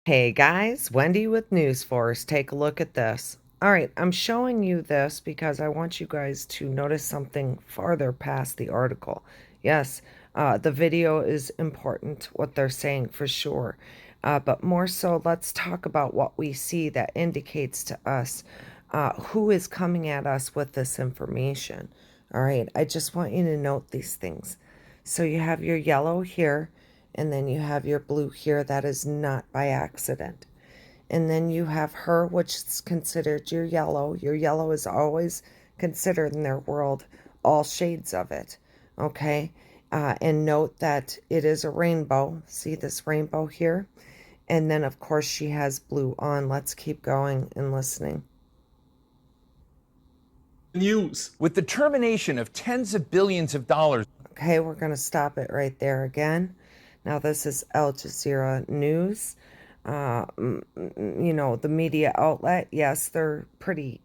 Hey guys, Wendy with News Force. Take a look at this. All right, I'm showing you this because I want you guys to notice something farther past the article. Yes, the video is important, what they're saying for sure. But more so, let's talk about what we see that indicates to us who is coming at us with this information. All right, I just want you to note these things. So you have your yellow here, and then you have your blue here. That is not by accident. And then you have her, which is considered your yellow. Your yellow is always considered in their world all shades of it. Okay? And note that it is a rainbow. See this rainbow here? And then, of course, she has blue on. Let's keep going and listening. News. With the termination of tens of billions of dollars. Okay, we're going to stop it right there again. Now, this is Al Jazeera News. The media outlet, yes, they're pretty,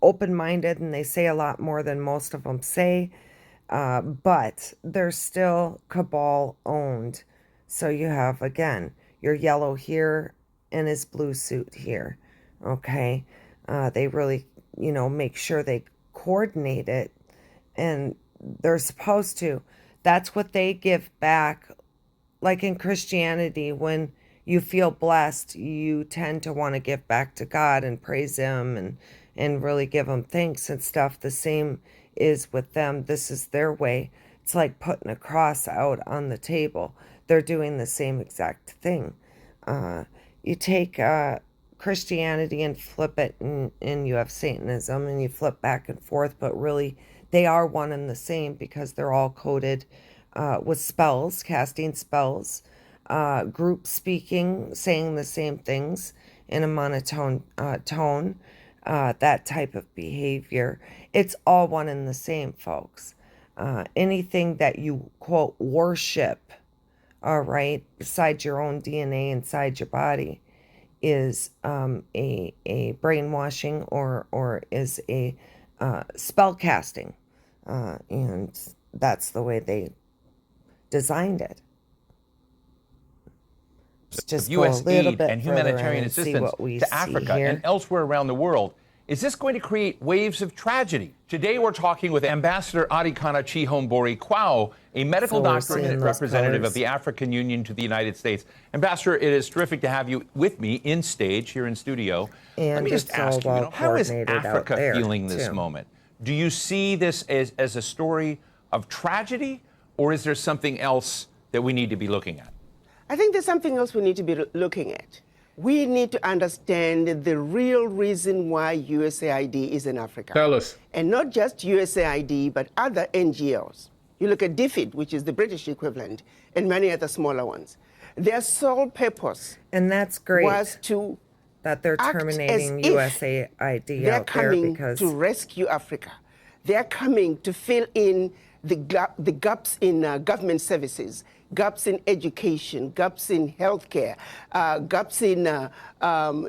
open-minded, and they say a lot more than most of them say, but they're still cabal-owned. So you have, again, your yellow here and his blue suit here, okay? They really, make sure they coordinate it, and they're supposed to. That's what they give back. Like in Christianity, when you feel blessed, you tend to want to give back to God and praise Him and really give Him thanks and stuff. The same is with them. This is their way. It's like putting a cross out on the table. They're doing the same exact thing. You take Christianity and flip it, and you have Satanism, and you flip back and forth, but really they are one and the same because they're all coded with spells, casting spells, group speaking, saying the same things in a monotone tone, that type of behavior. It's all one and the same, folks. Anything that you, quote, worship, all right, besides your own DNA inside your body is a brainwashing or is a spell casting. And that's the way they designed it. Let's just go a U.S. little aid bit and further humanitarian and see assistance what we to see Africa here. and elsewhere around the world. Is this going to create waves of tragedy? Today we're talking with Ambassador Adikana Chihombori Kwao, a medical doctor and representative of the African Union to the United States. Ambassador, it is terrific to have you with me in stage here in studio. And let me just ask you, how is Africa feeling this moment? Do you see this as a story of tragedy, or is there something else that we need to be looking at? I think there's something else we need to be looking at. We need to understand the real reason why USAID is in Africa. Tell us. And not just USAID, but other NGOs. You look at DFID, which is the British equivalent, and many other smaller ones. Their sole purpose and that's great was to that they're terminating USAID out there because to rescue Africa. They're coming to fill in the gaps in government services, gaps in education, gaps in healthcare, gaps in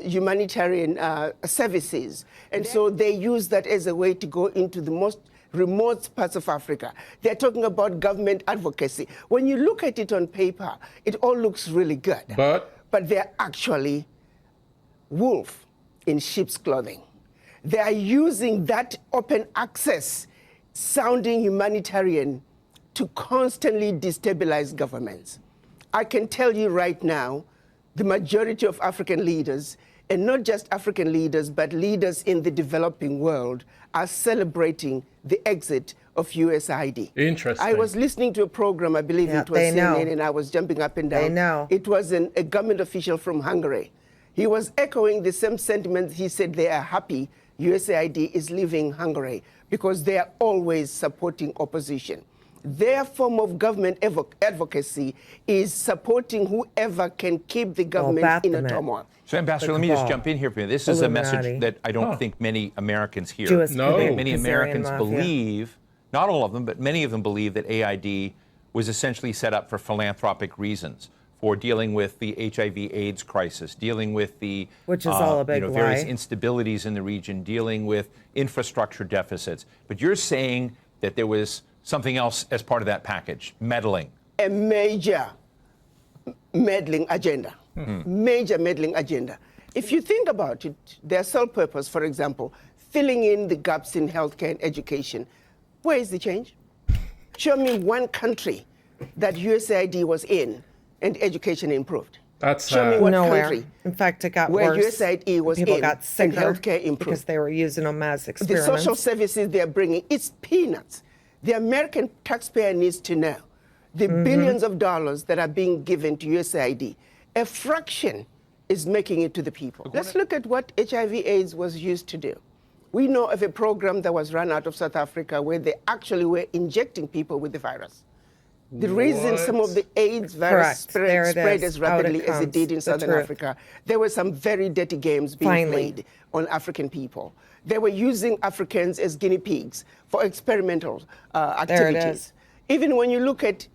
humanitarian services. And so they use that as a way to go into the most remote parts of Africa. They're talking about government advocacy. When you look at it on paper, it all looks really good. But they're actually wolf in sheep's clothing. They are using that open access sounding humanitarian to constantly destabilize governments. I can tell you right now, the majority of African leaders, and not just African leaders, but leaders in the developing world, are celebrating the exit of USAID. Interesting. I was listening to a program, I believe it was CNN, and I was jumping up and down. They know. It was a government official from Hungary. He was echoing the same sentiments. He said they are happy USAID is leaving Hungary because they are always supporting opposition. Their form of government advocacy is supporting whoever can keep the government in a turmoil. So, Ambassador, let me just jump in here for you. This is a message that I don't think many Americans hear. Many Americans believe, not all of them, but many of them believe that AID was essentially set up for philanthropic reasons, for dealing with the HIV/AIDS crisis, dealing with the which is all a big various lie. Instabilities in the region, dealing with infrastructure deficits. But you're saying that there was something else as part of that package, meddling. A major meddling agenda. Major meddling agenda. If you think about it, their sole purpose, for example, filling in the gaps in healthcare and education. Where is the change? Show me one country that USAID was in and education improved. Show me one country. In fact, it got where worse. USAID was People in got sicker and healthcare improved. Because they were using them as experiments. The social services they're bringing, it's peanuts. The American taxpayer needs to know the billions of dollars that are being given to USAID, a fraction is making it to the people. Let's look at what HIV/AIDS was used to do. We know of a program that was run out of South Africa where they actually were injecting people with the virus. The reason some of the AIDS virus spread as rapidly as it did in Southern Africa, there were some very dirty games being played on African people. They were using Africans as guinea pigs for experimental activities. Even when you look at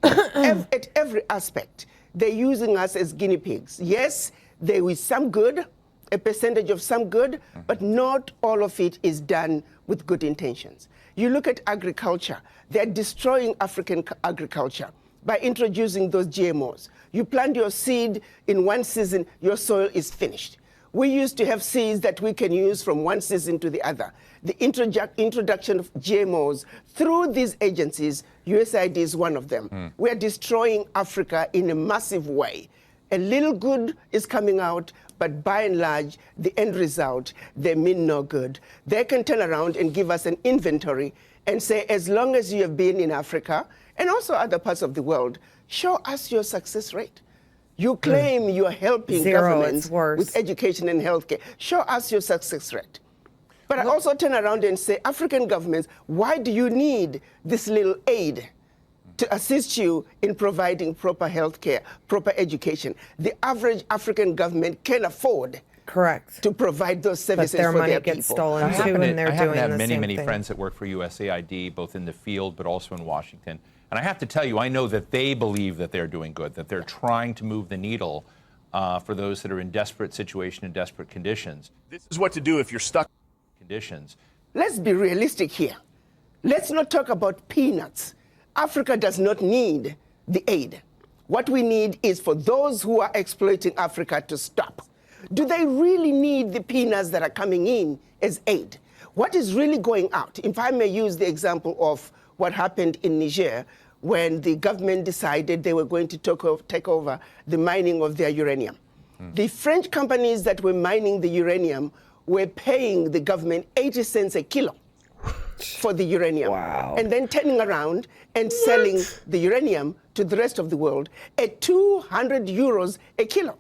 every aspect, they're using us as guinea pigs. Yes, there is some good, a percentage of some good, but not all of it is done with good intentions. You look at agriculture, they're destroying African agriculture by introducing those GMOs. You plant your seed in one season, your soil is finished. We used to have seeds that we can use from one season to the other. The introduction of GMOs through these agencies, USAID is one of them. We're destroying Africa in a massive way. A little good is coming out, but by and large, the end result, they mean no good. They can turn around and give us an inventory and say, as long as you have been in Africa and also other parts of the world, show us your success rate. You claim you're helping governments with education and healthcare. Show us your success rate. But I also turn around and say, African governments, why do you need this little aid to assist you in providing proper healthcare, proper education? The average African government can afford to provide those services for their people. Gets stolen too, and they're I happen doing to have the many, same many thing. friends that work for USAID, both in the field but also in Washington. And I have to tell you, I know that they believe that they're doing good, that they're trying to move the needle for those that are in desperate situation and desperate conditions. This is what to do if you're stuck in conditions. Let's be realistic here. Let's not talk about peanuts. Africa does not need the aid. What we need is for those who are exploiting Africa to stop. Do they really need the peanuts that are coming in as aid? What is really going out? If I may use the example of what happened in Niger when the government decided they were going to take over the mining of their uranium. The French companies that were mining the uranium were paying the government 80 cents a kilo for the uranium. And then turning around and selling the uranium to the rest of the world at 200 euros a kilo.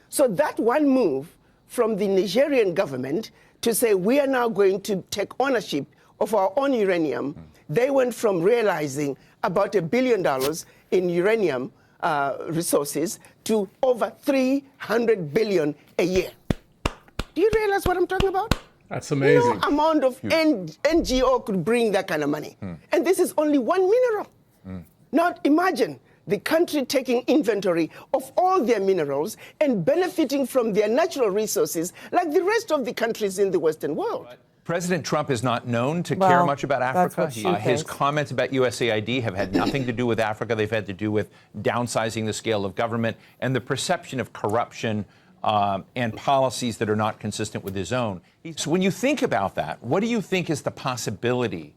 So that one move from the Nigerian government to say we are now going to take ownership of our own uranium, they went from realizing about $1 billion in uranium resources to over 300 billion a year. Do you realize what I'm talking about? That's amazing. No amount of NGO could bring that kind of money. And this is only one mineral. Now imagine the country taking inventory of all their minerals and benefiting from their natural resources like the rest of the countries in the Western world. President Trump is not known to care much about Africa. His comments about USAID have had nothing to do with Africa. They've had to do with downsizing the scale of government and the perception of corruption and policies that are not consistent with his own. So when you think about that, what do you think is the possibility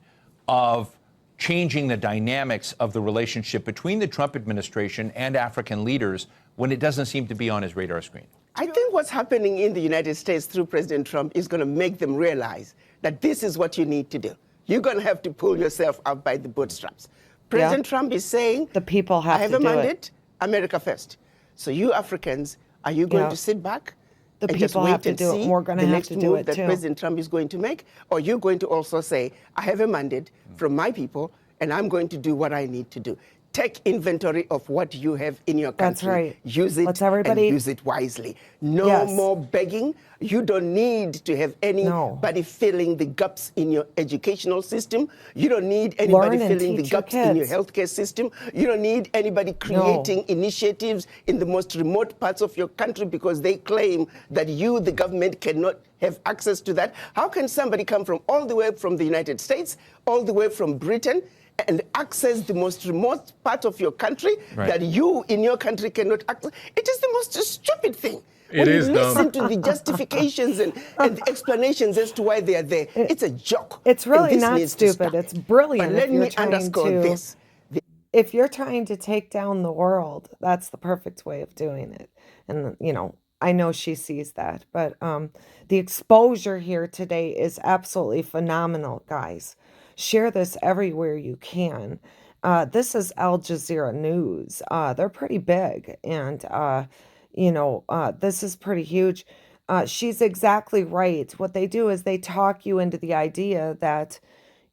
of changing the dynamics of the relationship between the Trump administration and African leaders when it doesn't seem to be on his radar screen? I think what's happening in the United States through President Trump is going to make them realize that this is what you need to do. You're going to have to pull yourself up by the bootstraps. President Trump is saying, the people have I have to a do mandate, America first. So you Africans, are you going to sit back the and people just wait have to and do it. see We're going to the have next to do move it that too. President Trump is going to make? Or you're going to also say, I have a mandate from my people, and I'm going to do what I need to do. Take inventory of what you have in your country. That's right. Use it and use it wisely. No more begging. You don't need to have anybody filling the gaps in your educational system. You don't need anybody filling the gaps in your healthcare system. You don't need anybody creating initiatives in the most remote parts of your country because they claim that you, the government, cannot have access to that. How can somebody come from all the way from the United States, all the way from Britain, and access the most remote part of your country that you in your country cannot access. It is the most stupid thing. When you listen to the justifications and the explanations as to why they are there, it's a joke. It's really not stupid. It's brilliant. But let me underscore this. If you're trying to take down the world, that's the perfect way of doing it. And, you know, I know she sees that. But the exposure here today is absolutely phenomenal, guys. Share this everywhere you can. This is Al Jazeera News. They're pretty big. And, you know, this is pretty huge. She's exactly right. What they do is they talk you into the idea that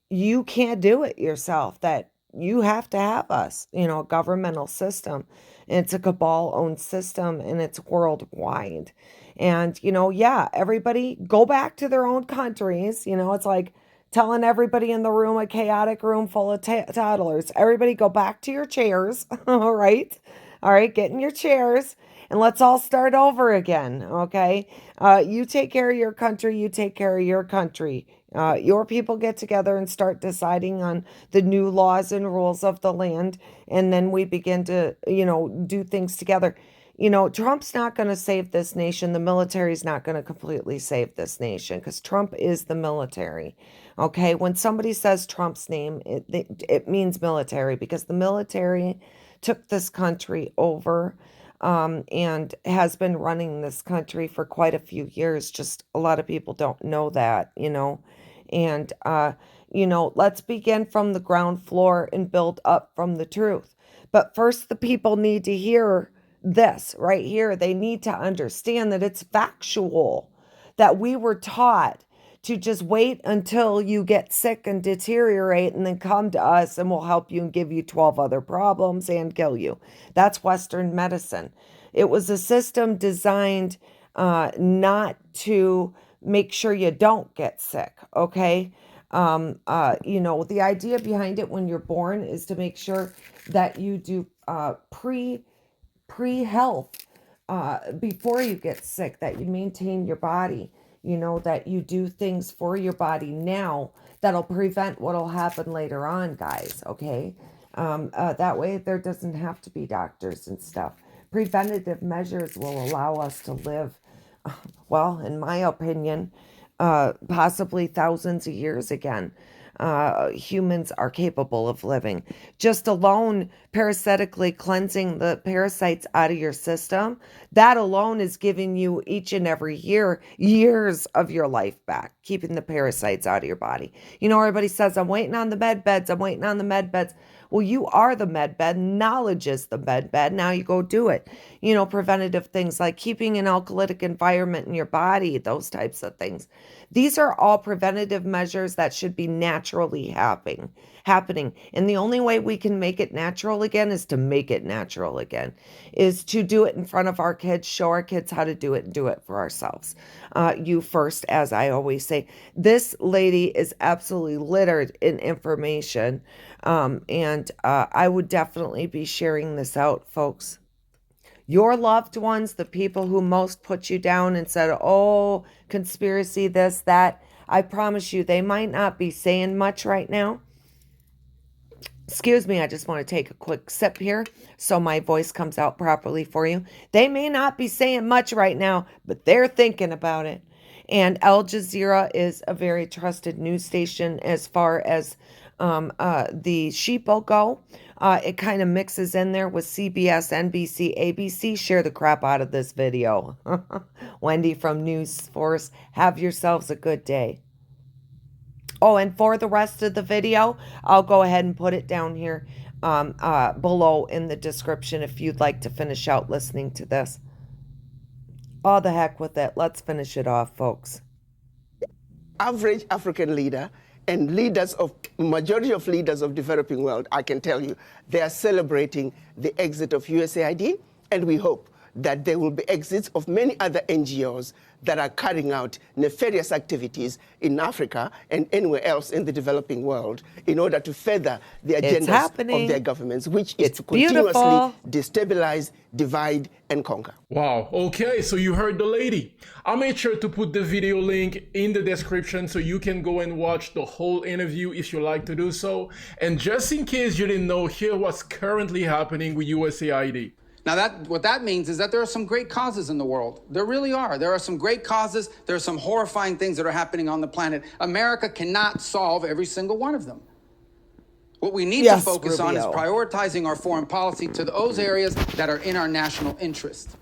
you can't do it yourself, that you have to have us, you know, a governmental system. And it's a cabal-owned system, and it's worldwide. And, you know, yeah, everybody go back to their own countries. You know, it's like telling everybody in the room, a chaotic room full of toddlers, everybody go back to your chairs, all right? All right, get in your chairs, and let's all start over again, okay? You take care of your country, you take care of your country. Your people get together and start deciding on the new laws and rules of the land, and then we begin to, you know, do things together. You know, Trump's not going to save this nation. The military is not going to completely save this nation because Trump is the military. Okay, when somebody says Trump's name, it means military, because the military took this country over and has been running this country for quite a few years. Just a lot of people don't know that, you know. And, you know, let's begin from the ground floor and build up from the truth. But first, the people need to hear this right here. They need to understand that it's factual, that we were taught to just wait until you get sick and deteriorate and then come to us and we'll help you and give you 12 other problems and kill you. That's Western medicine. It was a system designed not to make sure you don't get sick, okay? You know, the idea behind it when you're born is to make sure that you do pre-health before you get sick, that you maintain your body, you know, that you do things for your body now that'll prevent what'll happen later on, guys, okay? That way there doesn't have to be doctors and stuff. Preventative measures will allow us to live, well, in my opinion, possibly thousands of years again. Humans are capable of living. Just alone parasitically cleansing the parasites out of your system, that alone is giving you each and every year, years of your life back, keeping the parasites out of your body. You know, everybody says, I'm waiting on the med beds, I'm waiting on the med beds. Well, you are the med bed. Knowledge is the med bed. Now you go do it. You know, preventative things like keeping an alkalitic environment in your body, those types of things. These are all preventative measures that should be naturally happening. And the only way we can make it natural again is to make it natural again, is to do it in front of our kids, show our kids how to do it and do it for ourselves. You first, as I always say. This lady is absolutely littered in information. And I would definitely be sharing this out, folks. Your loved ones, the people who most put you down and said, oh, conspiracy, this, that, I promise you, they might not be saying much right now. Excuse me, I just want to take a quick sip here so my voice comes out properly for you. They may not be saying much right now, but they're thinking about it. And Al Jazeera is a very trusted news station as far as the sheeple go. It kind of mixes in there with CBS, NBC, ABC. Share the crap out of this video. Wendy from News Force, have yourselves a good day. Oh, and for the rest of the video, I'll go ahead and put it down here below in the description if you'd like to finish out listening to this. Oh, the heck with it. Let's finish it off, folks. Average African leader and majority of leaders of developing world, I can tell you, they are celebrating the exit of USAID, and we hope that there will be exits of many other NGOs that are carrying out nefarious activities in Africa and anywhere else in the developing world in order to further the agendas of their governments, which is to continuously destabilize, divide, and conquer. Wow. Okay, so you heard the lady. I'll make sure to put the video link in the description so you can go and watch the whole interview if you like to do so. And just in case you didn't know, here's what's currently happening with USAID. Now, what that means is that there are some great causes in the world. There really are. There are some great causes. There are some horrifying things that are happening on the planet. America cannot solve every single one of them. What we need to focus on is prioritizing our foreign policy to those areas that are in our national interest.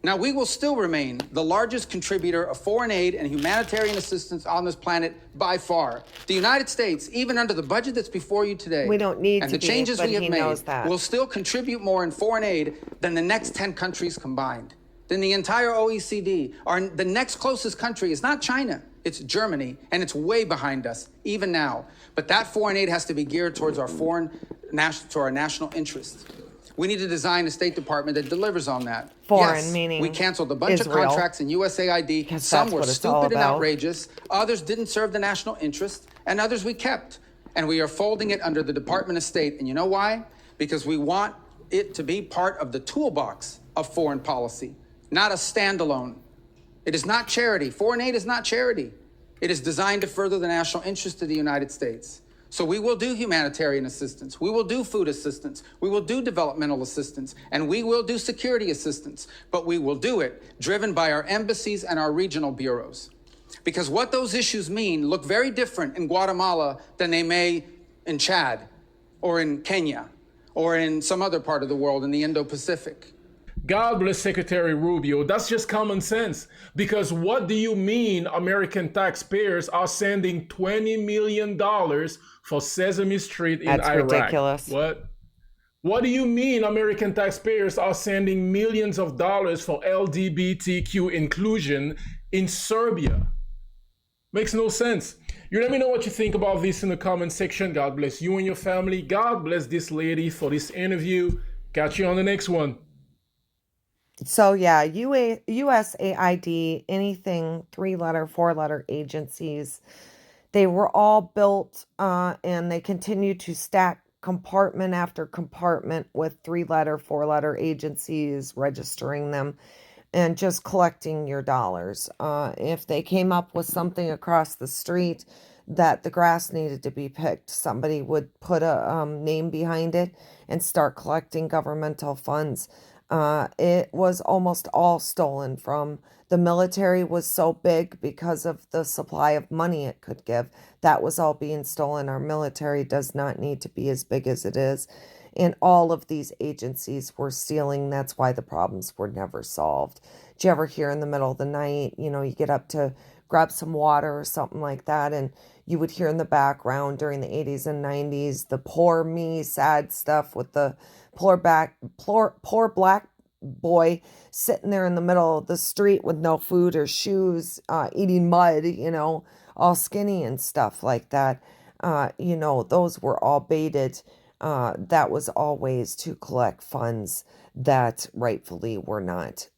Now, we will still remain the largest contributor of foreign aid and humanitarian assistance on this planet by far. The United States, even under the budget that's before you today, we don't need and the changes we have made, will still contribute more in foreign aid than the next 10 countries combined, than the entire OECD. The next closest country is not China, it's Germany, and it's way behind us, even now. But that foreign aid has to be geared towards our national interest. We need to design a State Department that delivers on that. Meaning we canceled a bunch Israel, of contracts in USAID. Some were stupid and outrageous. Others didn't serve the national interest, and others we kept. And we are folding it under the Department of State. And you know why? Because we want it to be part of the toolbox of foreign policy, not a standalone. It is not charity. Foreign aid is not charity. It is designed to further the national interest of the United States. So we will do humanitarian assistance, we will do food assistance, we will do developmental assistance, and we will do security assistance, but we will do it driven by our embassies and our regional bureaus. Because what those issues mean look very different in Guatemala than they may in Chad, or in Kenya, or in some other part of the world in the Indo-Pacific. God bless Secretary Rubio. That's just common sense. Because what do you mean American taxpayers are sending $20 million for Sesame Street in Iraq? That's ridiculous. What do you mean American taxpayers are sending millions of dollars for LGBTQ inclusion in Serbia? Makes no sense. You let me know what you think about this in the comment section. God bless you and your family. God bless this lady for this interview. Catch you on the next one. So yeah, USAID, anything 3-letter, 4-letter agencies, they were all built and they continue to stack compartment after compartment with 3-letter, 4-letter agencies, registering them and just collecting your dollars. If they came up with something across the street that the grass needed to be picked, somebody would put a name behind it and start collecting governmental funds. It was almost all stolen from. The military was so big because of the supply of money it could give. That was all being stolen. Our military does not need to be as big as it is. And all of these agencies were stealing. That's why the problems were never solved. Did you ever hear in the middle of the night, you get up to grab some water or something like that, and you would hear in the background during the 80s and 90s, the poor me, sad stuff with the poor black boy sitting there in the middle of the street with no food or shoes, eating mud, all skinny and stuff like that. Those were all baited. That was all ways to collect funds that rightfully were not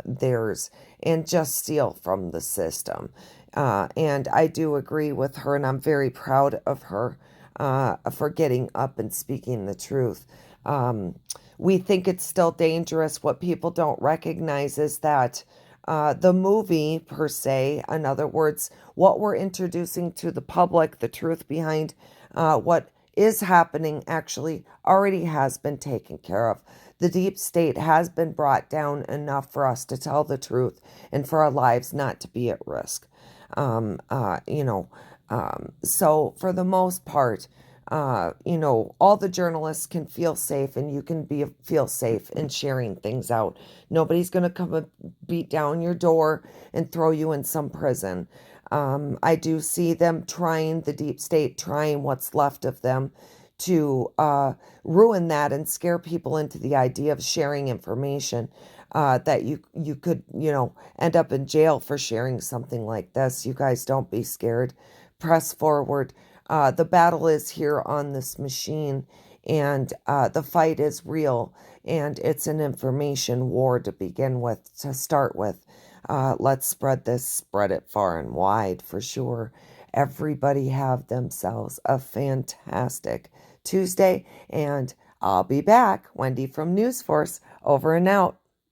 theirs and just steal from the system. And I do agree with her, and I'm very proud of her for getting up and speaking the truth. We think it's still dangerous. What people don't recognize is that the movie per se, in other words, what we're introducing to the public, the truth behind what is happening actually already has been taken care of. The deep state has been brought down enough for us to tell the truth and for our lives not to be at risk. So for the most part, all the journalists can feel safe, and you can feel safe in sharing things out. Nobody's going to come and beat down your door and throw you in some prison. I do see them the deep state trying what's left of them to ruin that and scare people into the idea of sharing information, that you could, end up in jail for sharing something like this. You guys don't be scared. Press forward. The battle is here on this machine, And the fight is real, and it's an information war to begin with, to start with. Let's spread it far and wide for sure. Everybody have themselves a fantastic Tuesday, and I'll be back. Wendy from News Force, over and out.